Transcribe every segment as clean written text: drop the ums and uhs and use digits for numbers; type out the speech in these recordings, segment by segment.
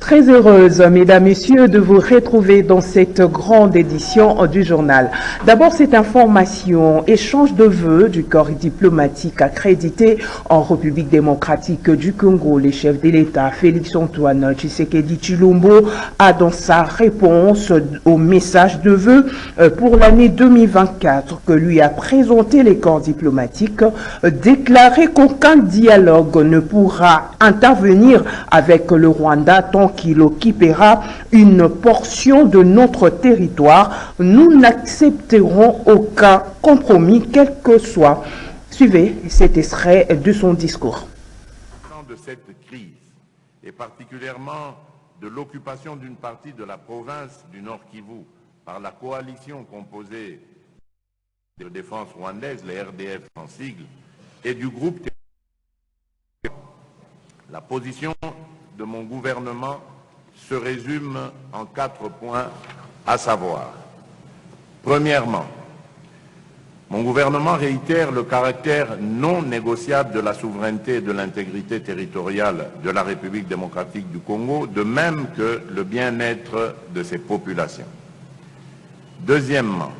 Très heureuse, mesdames, messieurs, de vous retrouver dans cette grande édition du journal. D'abord, cette information, échange de vœux du corps diplomatique accrédité en République démocratique du Congo. Le chef de l'État, Félix-Antoine Tshisekedi Tshilombo, a dans sa réponse au message de vœux pour l'année 2024 que lui a présenté les corps diplomatiques, déclaré qu'aucun dialogue ne pourra intervenir avec le Rwanda tant qu'il occupera une portion de notre territoire. Nous n'accepterons aucun compromis, quel que soit. Suivez cet extrait de son discours. De cette crise, et particulièrement de l'occupation d'une partie de la province du Nord Kivu par la coalition composée de défense rwandaise, les RDF en sigle, et du groupe. La position de mon gouvernement se résume en 4 points, à savoir: premièrement, mon gouvernement réitère le caractère non négociable de la souveraineté et de l'intégrité territoriale de la République démocratique du Congo, de même que le bien-être de ses populations. Deuxièmement,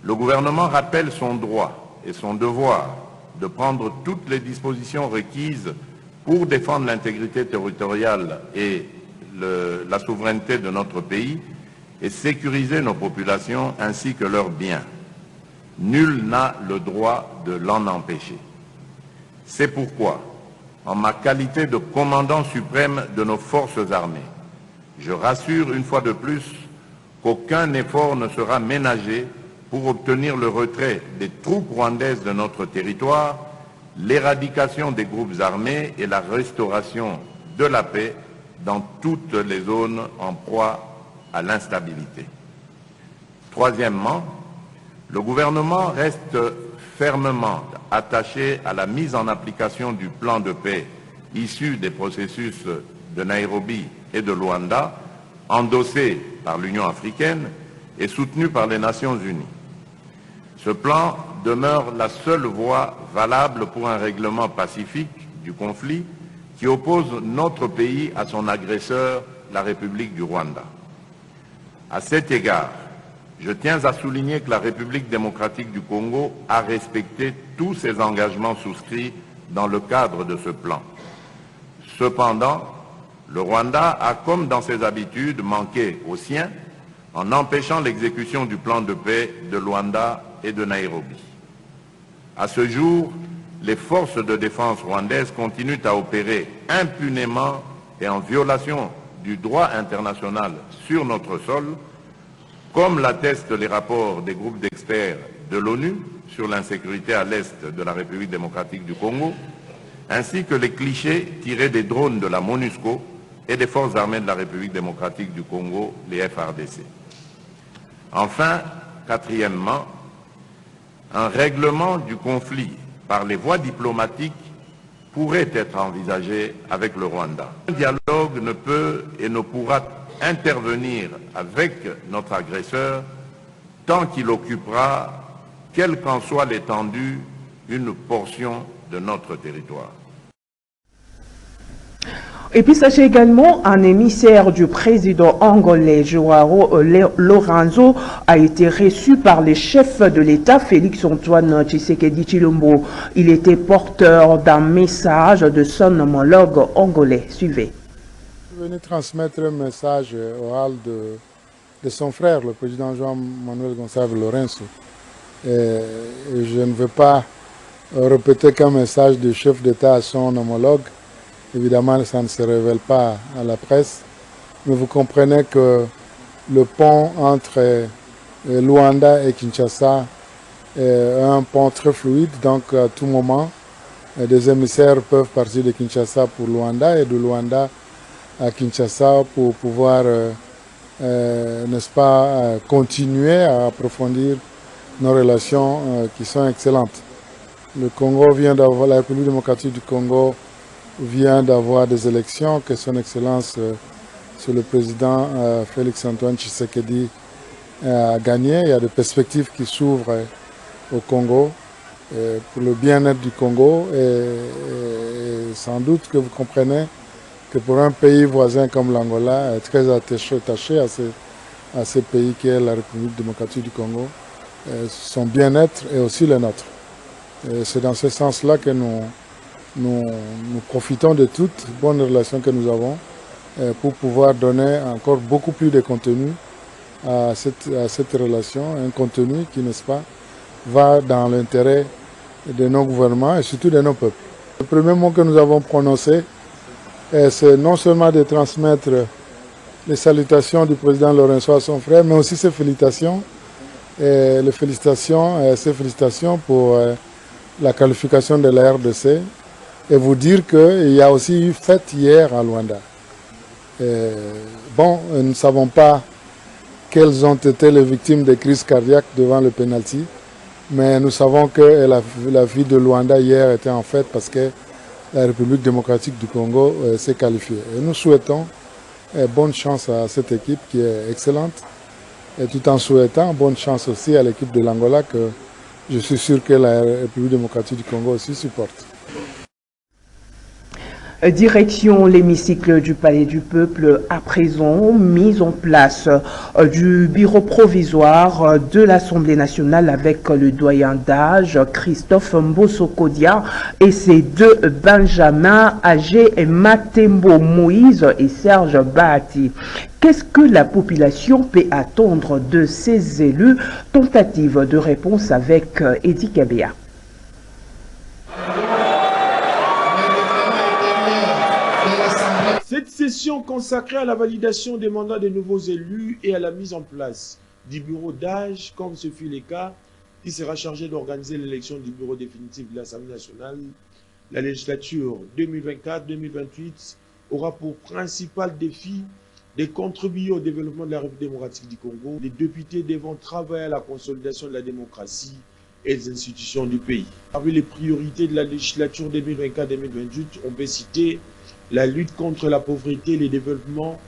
le gouvernement rappelle son droit et son devoir de prendre toutes les dispositions requises pour défendre l'intégrité territoriale et la souveraineté de notre pays et sécuriser nos populations ainsi que leurs biens. Nul n'a le droit de l'en empêcher. C'est pourquoi, en ma qualité de commandant suprême de nos forces armées, je rassure une fois de plus qu'aucun effort ne sera ménagé pour obtenir le retrait des troupes rwandaises de notre territoire, l'éradication des groupes armés et la restauration de la paix dans toutes les zones en proie à l'instabilité. Troisièmement, le gouvernement reste fermement attaché à la mise en application du plan de paix issu des processus de Nairobi et de Luanda, endossé par l'Union africaine et soutenu par les Nations unies. Ce plan demeure la seule voie valable pour un règlement pacifique du conflit qui oppose notre pays à son agresseur, la République du Rwanda. À cet égard, je tiens à souligner que la République démocratique du Congo a respecté tous ses engagements souscrits dans le cadre de ce plan. Cependant, le Rwanda a, comme dans ses habitudes, manqué aux siens en empêchant l'exécution du plan de paix de Luanda et de Nairobi. À ce jour, les forces de défense rwandaises continuent à opérer impunément et en violation du droit international sur notre sol, comme l'attestent les rapports des groupes d'experts de l'ONU sur l'insécurité à l'est de la République démocratique du Congo, ainsi que les clichés tirés des drones de la MONUSCO et des forces armées de la République démocratique du Congo, les FARDC. Enfin, quatrièmement, un règlement du conflit par les voies diplomatiques pourrait être envisagé avec le Rwanda. Un dialogue ne peut et ne pourra intervenir avec notre agresseur tant qu'il occupera, quelle qu'en soit l'étendue, une portion de notre territoire. Et puis sachez également, un émissaire du président angolais Joao Lourenço a été reçu par le chef de l'État Félix-Antoine Tshisekedi Tshilombo. Il était porteur d'un message de son homologue angolais. Suivez. Je suis venu transmettre un message oral de son frère, le président João Manuel Gonçalves Lourenço. Et je ne veux pas répéter qu'un message du chef d'État à son homologue. Évidemment, ça ne se révèle pas à la presse, mais vous comprenez que le pont entre Luanda et Kinshasa est un pont très fluide, donc à tout moment, des émissaires peuvent partir de Kinshasa pour Luanda et de Luanda à Kinshasa pour pouvoir, n'est-ce pas, continuer à approfondir nos relations qui sont excellentes. Le Congo vient d'avoir, la République démocratique du Congo vient d'avoir des élections que son Excellence, sur le président Félix-Antoine Tshisekedi a gagné. Il y a des perspectives qui s'ouvrent au Congo pour le bien-être du Congo et sans doute que vous comprenez que pour un pays voisin comme l'Angola, très attaché à ce pays qui est la République démocratique du Congo, son bien-être et aussi le nôtre. C'est dans ce sens-là que nous profitons de toutes bonnes relations que nous avons pour pouvoir donner encore beaucoup plus de contenu à cette relation, un contenu qui, n'est-ce pas, va dans l'intérêt de nos gouvernements et surtout de nos peuples. Le premier mot que nous avons prononcé, c'est non seulement de transmettre les salutations du président Lorenzo à son frère, mais aussi ses félicitations pour la qualification de la RDC et vous dire qu'il y a aussi eu fête hier à Luanda. Nous ne savons pas quelles ont été les victimes des crises cardiaques devant le pénalty, mais nous savons que la vie de Luanda hier était en fête parce que la République démocratique du Congo s'est qualifiée. Et nous souhaitons bonne chance à cette équipe qui est excellente, et tout en souhaitant bonne chance aussi à l'équipe de l'Angola que je suis sûr que la République démocratique du Congo aussi supporte. Direction l'hémicycle du Palais du Peuple, à présent mise en place du bureau provisoire de l'Assemblée nationale avec le doyen d'âge Christophe Mbosso-Kodia et ses deux Benjamins âgés Matembo Moïse et Serge Bahati. Qu'est-ce que la population peut attendre de ces élus? Tentative de réponse avec Eddie Kabea. Cette session consacrée à la validation des mandats des nouveaux élus et à la mise en place du bureau d'âge, comme ce fut le cas, qui sera chargé d'organiser l'élection du bureau définitif de l'Assemblée nationale, la législature 2024-2028 aura pour principal défi de contribuer au développement de la République démocratique du Congo. Les députés devront travailler à la consolidation de la démocratie et des institutions du pays. Parmi les priorités de la législature 2024-2028, on peut citer la lutte contre la pauvreté, le développement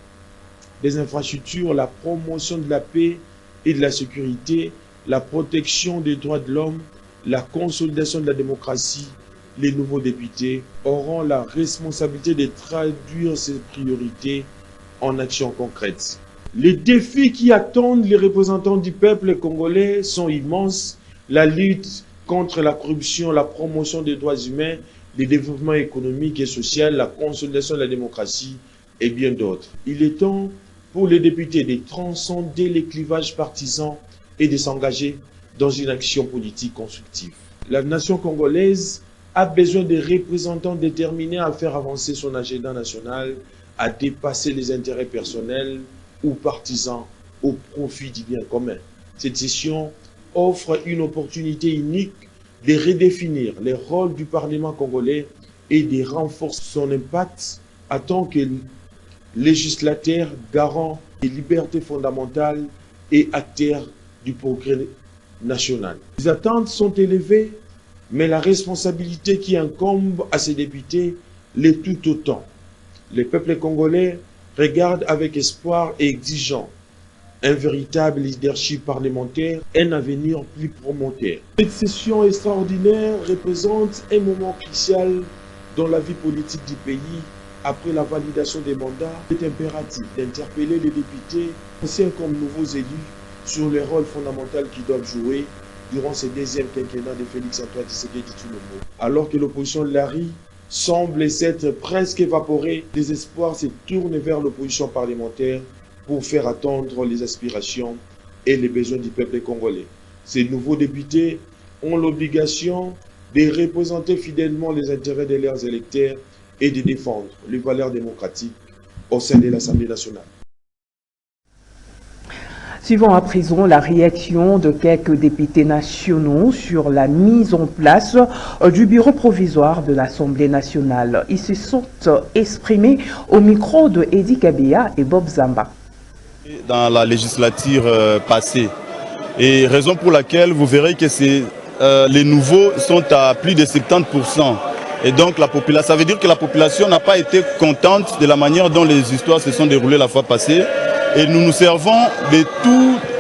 des infrastructures, la promotion de la paix et de la sécurité, la protection des droits de l'homme, la consolidation de la démocratie. Les nouveaux députés auront la responsabilité de traduire ces priorités en actions concrètes. Les défis qui attendent les représentants du peuple congolais sont immenses. La lutte contre la corruption, la promotion des droits humains, le développement économique et social, la consolidation de la démocratie et bien d'autres. Il est temps pour les députés de transcender les clivages partisans et de s'engager dans une action politique constructive. La nation congolaise a besoin de représentants déterminés à faire avancer son agenda national, à dépasser les intérêts personnels ou partisans au profit du bien commun. Cette session offre une opportunité unique de redéfinir les rôles du Parlement congolais et de renforcer son impact en tant que législateur garant des libertés fondamentales et acteur du progrès national. Les attentes sont élevées, mais la responsabilité qui incombe à ces députés l'est tout autant. Le peuple congolais regarde avec espoir et exigeant un véritable leadership parlementaire, un avenir plus promoteur. Cette session extraordinaire représente un moment crucial dans la vie politique du pays. Après la validation des mandats, il est impératif d'interpeller les députés, anciens comme nouveaux élus, sur les rôles fondamentaux qu'ils doivent jouer durant ce deuxième quinquennat de Félix-Antoine Tshisekedi Tshilombo. Alors que l'opposition de l'ARI semble s'être presque évaporée, les espoirs se tournent vers l'opposition parlementaire pour faire attendre les aspirations et les besoins du peuple congolais. Ces nouveaux députés ont l'obligation de représenter fidèlement les intérêts de leurs électeurs et de défendre les valeurs démocratiques au sein de l'Assemblée nationale. Suivons à présent la réaction de quelques députés nationaux sur la mise en place du bureau provisoire de l'Assemblée nationale. Ils se sont exprimés au micro de Eddie Kabea et Bob Zamba. Dans la législature passée. Et raison pour laquelle vous verrez que les nouveaux sont à plus de 70%. Et donc ça veut dire que la population n'a pas été contente de la manière dont les histoires se sont déroulées la fois passée. Et nous nous servons de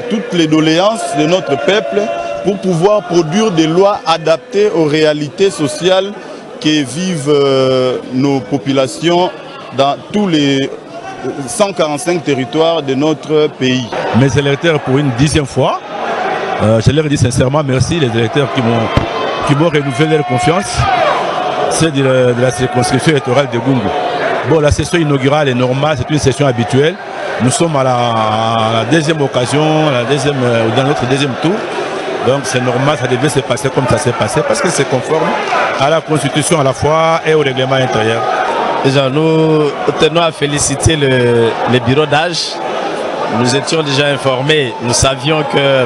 toutes les doléances de notre peuple pour pouvoir produire des lois adaptées aux réalités sociales que vivent nos populations dans tous les 145 territoires de notre pays. Mes électeurs, pour une 10e fois, je leur dis sincèrement merci, les électeurs qui m'ont renouvelé leur confiance. C'est de la circonscription électorale de Gungu. Bon, la session inaugurale est normale, c'est une session habituelle. Nous sommes à la deuxième occasion, dans notre deuxième tour. Donc c'est normal, ça devait se passer comme ça s'est passé, parce que c'est conforme à la Constitution à la fois et au règlement intérieur. Déjà, nous tenons à féliciter le bureau d'âge. Nous étions déjà informés, nous savions que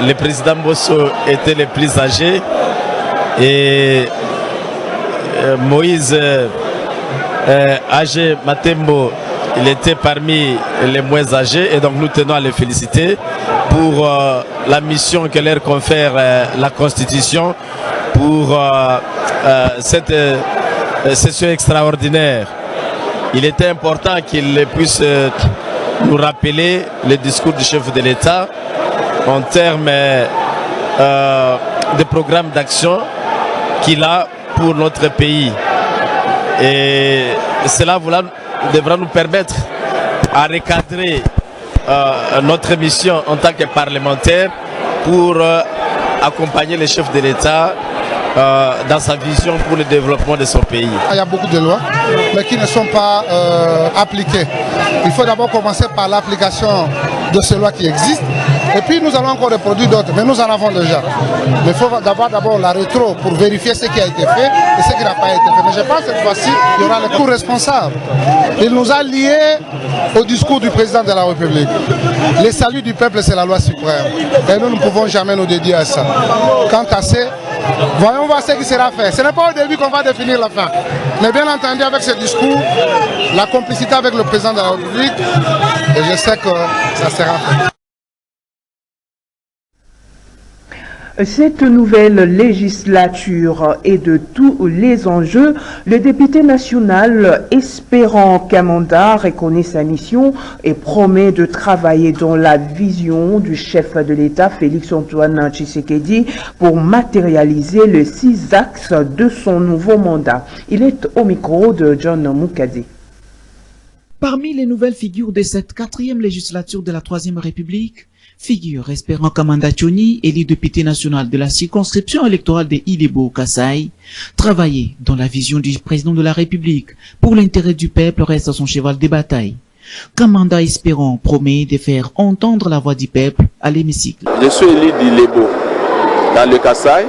le président Bosso était le plus âgé et Moïse âgé Matembo, il était parmi les moins âgés et donc nous tenons à les féliciter pour la mission que leur confère la Constitution pour cette session extraordinaire. Il était important qu'il puisse nous rappeler le discours du chef de l'État en termes de programme d'action qu'il a pour notre pays. Et cela devra nous permettre à recadrer notre mission en tant que parlementaire pour accompagner le chef de l'État dans sa vision pour le développement de son pays. Il y a beaucoup de lois, mais qui ne sont pas appliquées. Il faut d'abord commencer par l'application de ces lois qui existent. Et puis nous allons encore reproduire d'autres, mais nous en avons déjà. Mais il faut d'abord la rétro pour vérifier ce qui a été fait et ce qui n'a pas été fait. Mais je pense que cette fois-ci, il y aura le coup responsable. Il nous a liés au discours du président de la République. Le salut du peuple, c'est la loi suprême. Et nous ne pouvons jamais nous dédier à ça. Quant à ces, voyons voir ce qui sera fait. Ce n'est pas au début qu'on va définir la fin. Mais bien entendu, avec ce discours, la complicité avec le président de la République, et je sais que ça sera fait. Cette nouvelle législature et de tous les enjeux, le député national Espérant Kamanda reconnaît sa mission et promet de travailler dans la vision du chef de l'État Félix-Antoine Tshisekedi pour matérialiser les 6 axes de son nouveau mandat. Il est au micro de John Moukadi. Parmi les nouvelles figures de cette 4e législature de la 3e République, figure Espérant Kamanda Tchoni, élu député national de la circonscription électorale de Ilebo-Kasaï, travailler dans la vision du président de la République pour l'intérêt du peuple reste son cheval de bataille. Kamanda Espérant promet de faire entendre la voix du peuple à l'hémicycle. Je suis élu d'Ilebo dans le Kasaï.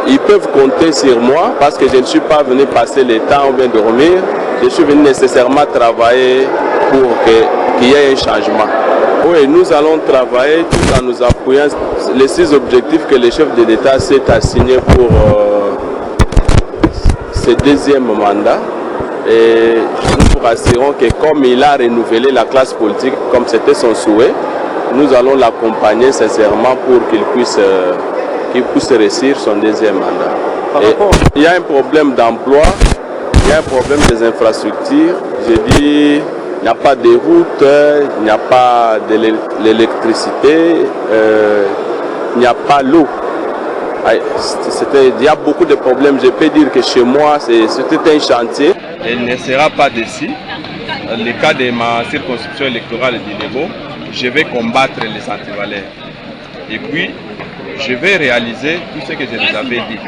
Ils peuvent compter sur moi parce que je ne suis pas venu passer le temps ou bien dormir. Je suis venu nécessairement travailler pour qu'il y ait un changement. Oui, nous allons travailler tout en nous appuyant les 6 objectifs que le chef de l'État s'est assigné pour ce 2e mandat. Et nous vous rassurons que comme il a renouvelé la classe politique, comme c'était son souhait, nous allons l'accompagner sincèrement pour qu'il puisse réussir son 2e mandat. Et il y a un problème d'emploi, il y a un problème des infrastructures. Je dis, il n'y a pas de routes, il n'y a pas de l'électricité, il n'y a pas l'eau. Il y a beaucoup de problèmes. Je peux dire que chez moi, c'était un chantier. Il ne sera pas d'ici. Dans le cas de ma circonscription électorale d'Ilebo, je vais combattre les antivaleurs. Et puis, je vais réaliser tout ce que je vous avais dit.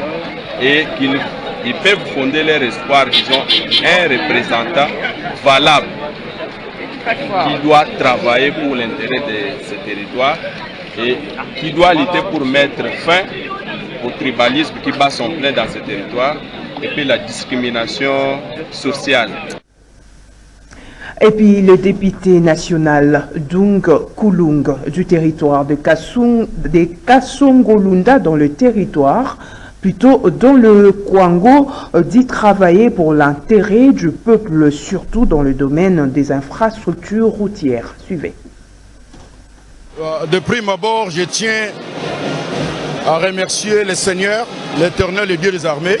Et qu'ils peuvent fonder leur espoir qu'ils ont un représentant valable qui doit travailler pour l'intérêt de ce territoire et qui doit lutter pour mettre fin au tribalisme qui bat son plein dans ce territoire et puis la discrimination sociale. Et puis le député national Dung Kulung du territoire de Kasongolunda dans le territoire, plutôt dans le Kwango, dit travailler pour l'intérêt du peuple, surtout dans le domaine des infrastructures routières. Suivez. De prime abord, je tiens à remercier le Seigneur, l'Éternel et Dieu des armées,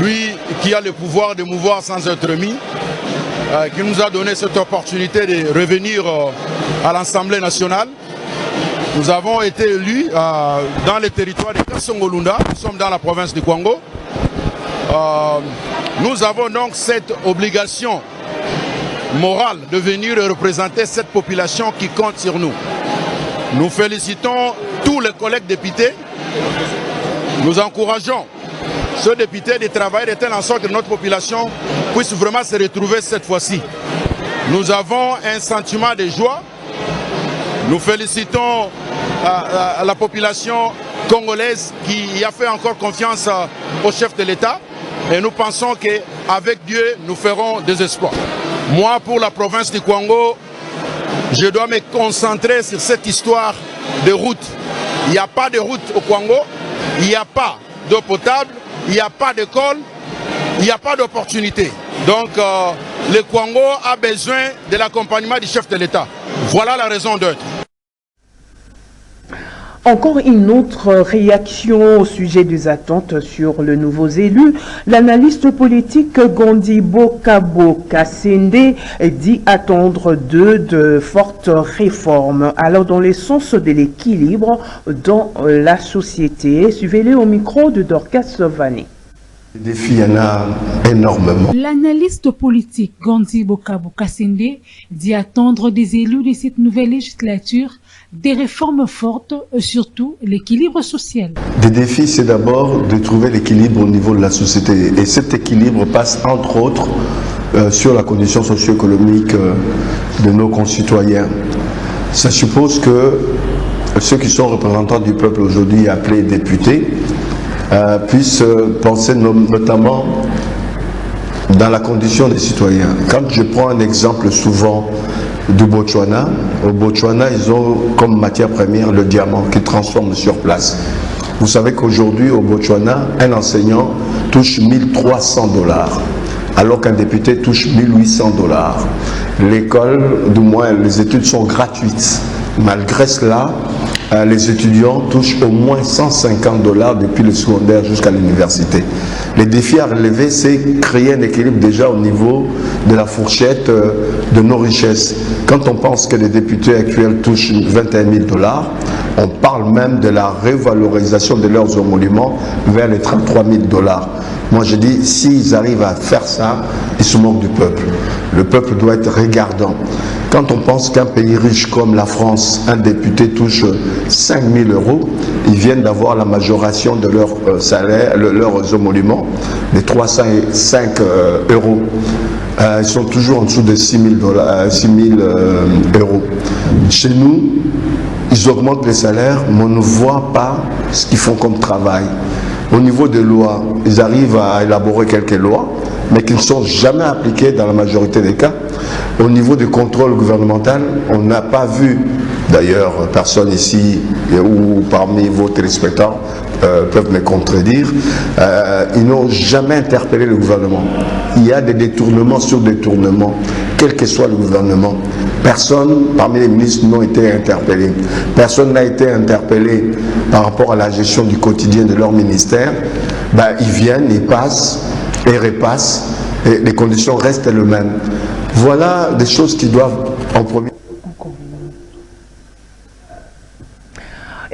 lui qui a le pouvoir de mouvoir sans être mis, qui nous a donné cette opportunité de revenir à l'Assemblée nationale. Nous avons été élus dans le territoire de Kasongolunda, nous sommes dans la province du Kwango. Nous avons donc cette obligation morale de venir représenter cette population qui compte sur nous. Nous félicitons tous les collègues députés. Nous encourageons ce député de travailler de telle sorte que notre population puisse vraiment se retrouver cette fois-ci. Nous avons un sentiment de joie. Nous félicitons la population congolaise qui a fait encore confiance au chef de l'État. Et nous pensons qu'avec Dieu, nous ferons des exploits. Moi, pour la province du Kwango, je dois me concentrer sur cette histoire de route. Il n'y a pas de route au Kwango, il n'y a pas d'eau potable, il n'y a pas d'école, il n'y a pas d'opportunité. Donc le Kwango a besoin de l'accompagnement du chef de l'État. Voilà la raison d'être. Encore une autre réaction au sujet des attentes sur le nouveau élu. L'analyste politique Gondibo Kabo Kassende dit attendre de fortes réformes. Alors dans le sens de l'équilibre dans la société, suivez-les au micro de Dorcas Sovani. Les défis, il y en a énormément. L'analyste politique Gondibo Kabo Kassende dit attendre des élus de cette nouvelle législature des réformes fortes, surtout l'équilibre social. Des défis, c'est d'abord de trouver l'équilibre au niveau de la société. Et cet équilibre passe entre autres sur la condition socio-économique de nos concitoyens. Ça suppose que ceux qui sont représentants du peuple aujourd'hui, appelés députés, puissent penser notamment dans la condition des citoyens. Quand je prends un exemple souvent du Botswana, au Botswana, ils ont comme matière première le diamant qu'ils transforment sur place. Vous savez qu'aujourd'hui, au Botswana, un enseignant touche 1300 $, alors qu'un député touche 1800 $. L'école, du moins, les études sont gratuites. Malgré cela, les étudiants touchent au moins 150 $ depuis le secondaire jusqu'à l'université. Les défis à relever, c'est créer un équilibre déjà au niveau de la fourchette de nos richesses. Quand on pense que les députés actuels touchent 21 000 $, on parle même de la révalorisation de leurs émoluments vers les 33 000 $. Moi je dis, s'ils arrivent à faire ça, ils se moquent du peuple. Le peuple doit être regardant. Quand on pense qu'un pays riche comme la France, un député touche 5 000 €, ils viennent d'avoir la majoration de leur salaire, leurs émoluments, de 305 €. Ils sont toujours en dessous de 6 000 €. Chez nous, ils augmentent les salaires, mais on ne voit pas ce qu'ils font comme travail. Au niveau des lois, ils arrivent à élaborer quelques lois, mais qui ne sont jamais appliquées dans la majorité des cas. Au niveau du contrôle gouvernemental, on n'a pas vu, d'ailleurs, personne ici ou parmi vos téléspectateurs peuvent me contredire, ils n'ont jamais interpellé le gouvernement. Il y a des détournements sur détournements, quel que soit le gouvernement. Personne parmi les ministres n'ont été interpellés. Personne n'a été interpellé par rapport à la gestion du quotidien de leur ministère. Ils viennent, ils passent et repassent, et les conditions restent les mêmes. Voilà des choses qui doivent en premier.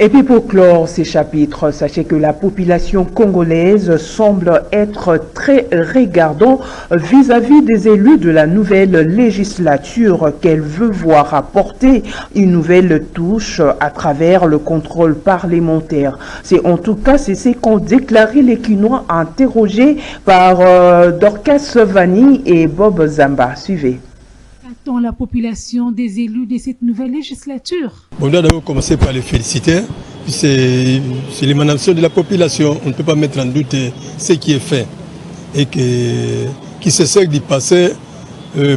Et puis pour clore ces chapitres, sachez que la population congolaise semble être très regardant vis-à-vis des élus de la nouvelle législature qu'elle veut voir apporter une nouvelle touche à travers le contrôle parlementaire. C'est en tout cas c'est ce qu'ont déclaré les Quinois interrogés par Dorcas Sovani et Bob Zamba. Suivez. Attend la population des élus de cette nouvelle législature. On doit d'abord commencer par les féliciter. C'est l'émanation de la population. On ne peut pas mettre en doute ce qui est fait et qui se sert du passé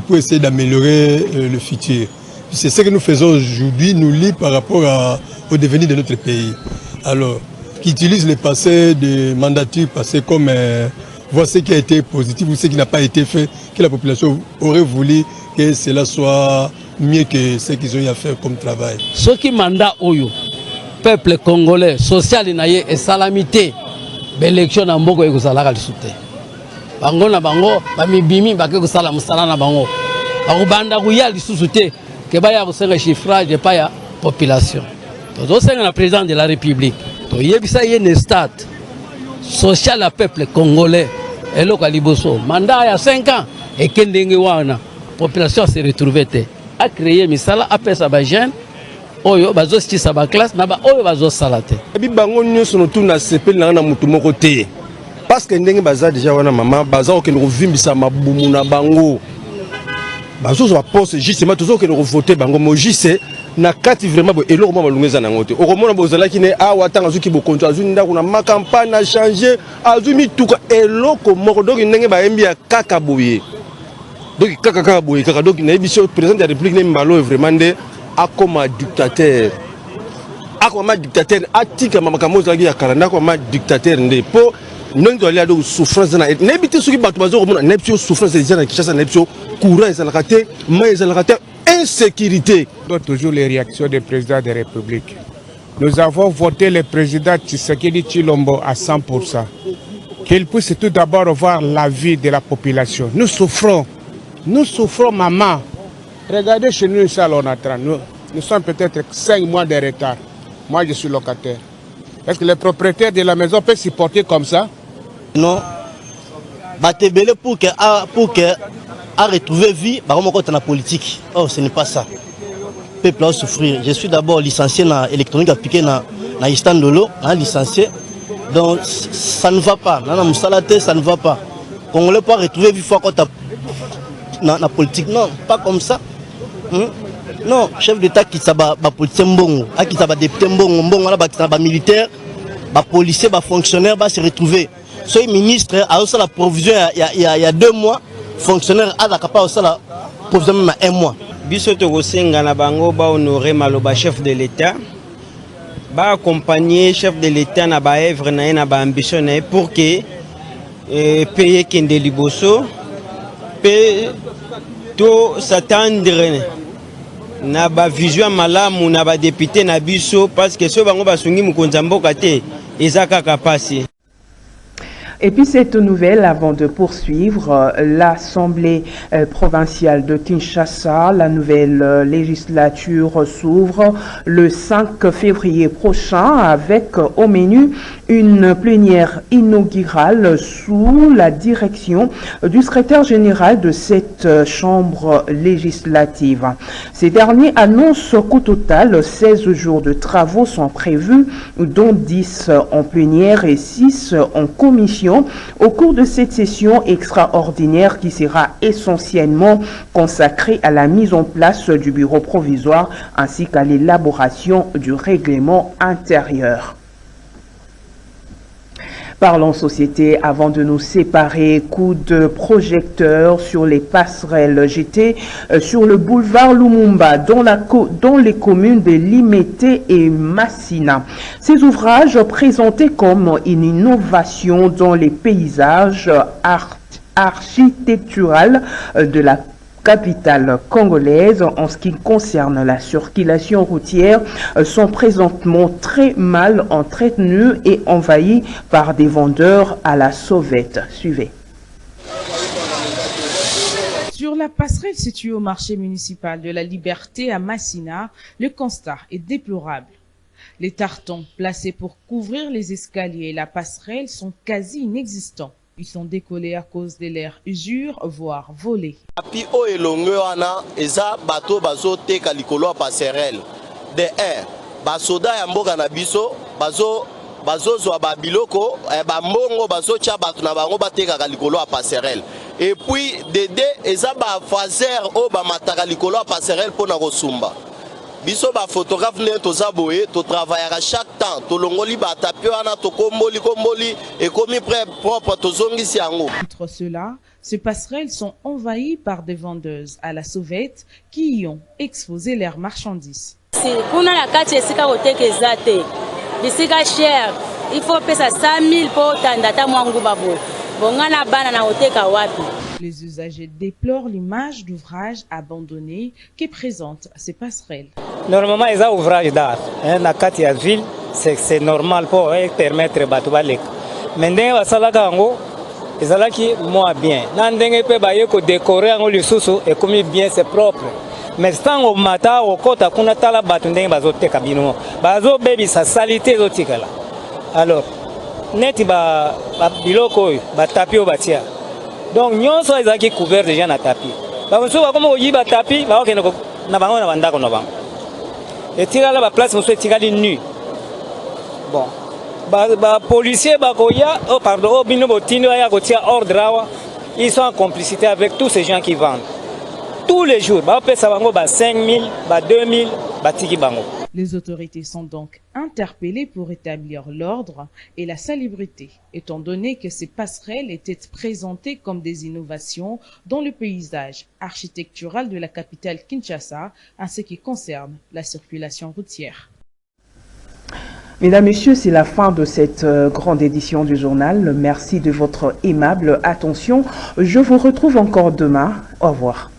pour essayer d'améliorer le futur. C'est ce que nous faisons aujourd'hui, nous lie par rapport au devenir de notre pays. Alors, qui utilise le passé des mandatures passées comme voir ce qui a été positif ou ce qui n'a pas été fait, que la population aurait voulu que cela soit mieux que ce qu'ils ont eu à faire comme travail. Ce qui mandat au peuple congolais, social et salamité, l'élection dans Mboko et Kozalaka le soutien. Bango na bango, bamibimi bake kozala musala na bango. Akubanda kuya le soutien, que baya kosenga chiffrage de pa ya population. Toto senga na président de la République. To yebisa yene stat social à peuple congolais. eloko liboso mandat ya 5 ans ekendenge wana population se retrouver te a créer misala apesa ba jeune oyo bazo stisa ba classe na ba oyo bazo salate bi bango nyonso no tuna sepeli na mutu moko te parce que ndenge baza déjà wana mama baza okende kovimbisa mabumu na bango bazo zo poste justement toujours okende voter bango mo juste na kati vraiment bo eloko mo balungeza nango te okomona bozala kine awa tanga zuki bo konto azu ndako na ma campagne a changer azu mituka eloko moko donc ndenge ba embi ya kaka boye donc kaka boye kaka donc na biso président de la république ne mbalo vraiment de akoma dictateur akoma dictateur atika makambo zaki ya kalanda akoma dictateur nde po non doit aller de souffrance na nebité soki bato bazo komona nebito souffrance déjà na Kinshasa nebito courant ezalaka te mais ezalaka te insécurité. Toujours les réactions des présidents de la République. Nous avons voté le président Tshisekedi Tshilombo à 100%. Qu'il puisse tout d'abord revoir la vie de la population. Nous souffrons, maman. Regardez chez nous, ça, nous sommes peut-être 5 mois de retard. Moi, je suis locataire. Est-ce que les propriétaires de la maison peuvent supporter comme ça? Non. Pour que à retrouver vie, dans la politique. Oh, ce n'est pas ça. Le peuple va souffrir. Je suis d'abord licencié dans l'électronique appliquée dans l'Istan de l'eau, licencié. Donc, ça ne va pas. Dans la ça ne va pas. On ne peut pas retrouver vie dans la politique. Non, pas comme ça. Non, chef d'État qui s'est politicien bon, qui s'est député bon, qui s'est militaire, policier, fonctionnaire, va se retrouver. Ce ministre a aussi la provision il y a 2 mois. Fonctionnaire a capable de la provision même 1 mois. Biso to gosenga na bango ba honorer maloba chef de l'État, ba accompagner chef de l'État na ba œuvre na ba ambition na pour que payer kende liboso pe to s'attendre na ba vision malamu na ba député na biso parce que so bango basungi mukonza mboka te ezaka kapasi. Et puis cette nouvelle, avant de poursuivre, l'Assemblée provinciale de Kinshasa, la nouvelle législature s'ouvre le 5 février prochain avec au menu une plénière inaugurale sous la direction du secrétaire général de cette chambre législative. Ces derniers annoncent qu'au total, 16 jours de travaux sont prévus, dont 10 en plénière et 6 en commission, au cours de cette session extraordinaire qui sera essentiellement consacrée à la mise en place du bureau provisoire ainsi qu'à l'élaboration du règlement intérieur. Parlons société avant de nous séparer. Coup de projecteur sur les passerelles. J'étais sur le boulevard Lumumba dans les communes de Limete et Massina. Ces ouvrages présentés comme une innovation dans les paysages architecturaux de la capitale congolaise en ce qui concerne la circulation routière sont présentement très mal entretenus et envahis par des vendeurs à la sauvette. Suivez. Sur la passerelle située au marché municipal de la Liberté à Massina, le constat est déplorable. Les tartans placés pour couvrir les escaliers et la passerelle sont quasi inexistants. Ils sont décollés à cause de leur usure, voire volés. Api o elongo wana eza bato bazote kalikolo a passerelle. De 1, basoda ya mboka na biso bazozwa babiloko bambongo bazotia bato na bango bateka kalikolo a passerelle. Et puis de 2 eza ba fazer o ba mataka likolo a passerelle pona kosumba. Biso ba photographe ne toza boye to travaillera chaque temps to longoli ba tapio ana to komboli et komi propre to zongisi yango. Outre cela, ces passerelles sont envahies par des vendeuses à la sauvette qui y ont exposé leurs marchandises. Kuna na kati esika oteka te. Bisika cher, il faut payer 100 000 pour tandata mwangu babo. Bongana bana na oteka wapi. Les usagers déplorent l'image d'ouvrages abandonnés qui présentent ces passerelles. Normalement, les ouvrages d'art, dans la ville, c'est normal pour permettre bateau balek. Mais dans la kango, ils ont qui moins bien. Dans le pays, ils décorer en le sous et comme bien c'est propre. Mais tant au matin, au côté, on a tala bateau d'un bateau te cabino. Bateau baby sa salité zotikala. Alors, neti ba biloko ba tapis au batia. Donc nyonso ezaki couvert déjà na tapis. Ba mosusu ba komo yiba tapis ba okende na bango na bandako na bango. Etikala ba place mosusu etikali nu. Bon. Ba policier ba koya pardon bino botino ya kotia ordre awa. Ils sont en complicité avec tous ces gens qui vendent. Tous les jours, ba pesa bango ba 5000, ba 2000, ba tiki bango. Les autorités sont donc interpellées pour rétablir l'ordre et la salubrité, étant donné que ces passerelles étaient présentées comme des innovations dans le paysage architectural de la capitale Kinshasa en ce qui concerne la circulation routière. Mesdames, Messieurs, c'est la fin de cette grande édition du journal. Merci de votre aimable attention. Je vous retrouve encore demain. Au revoir.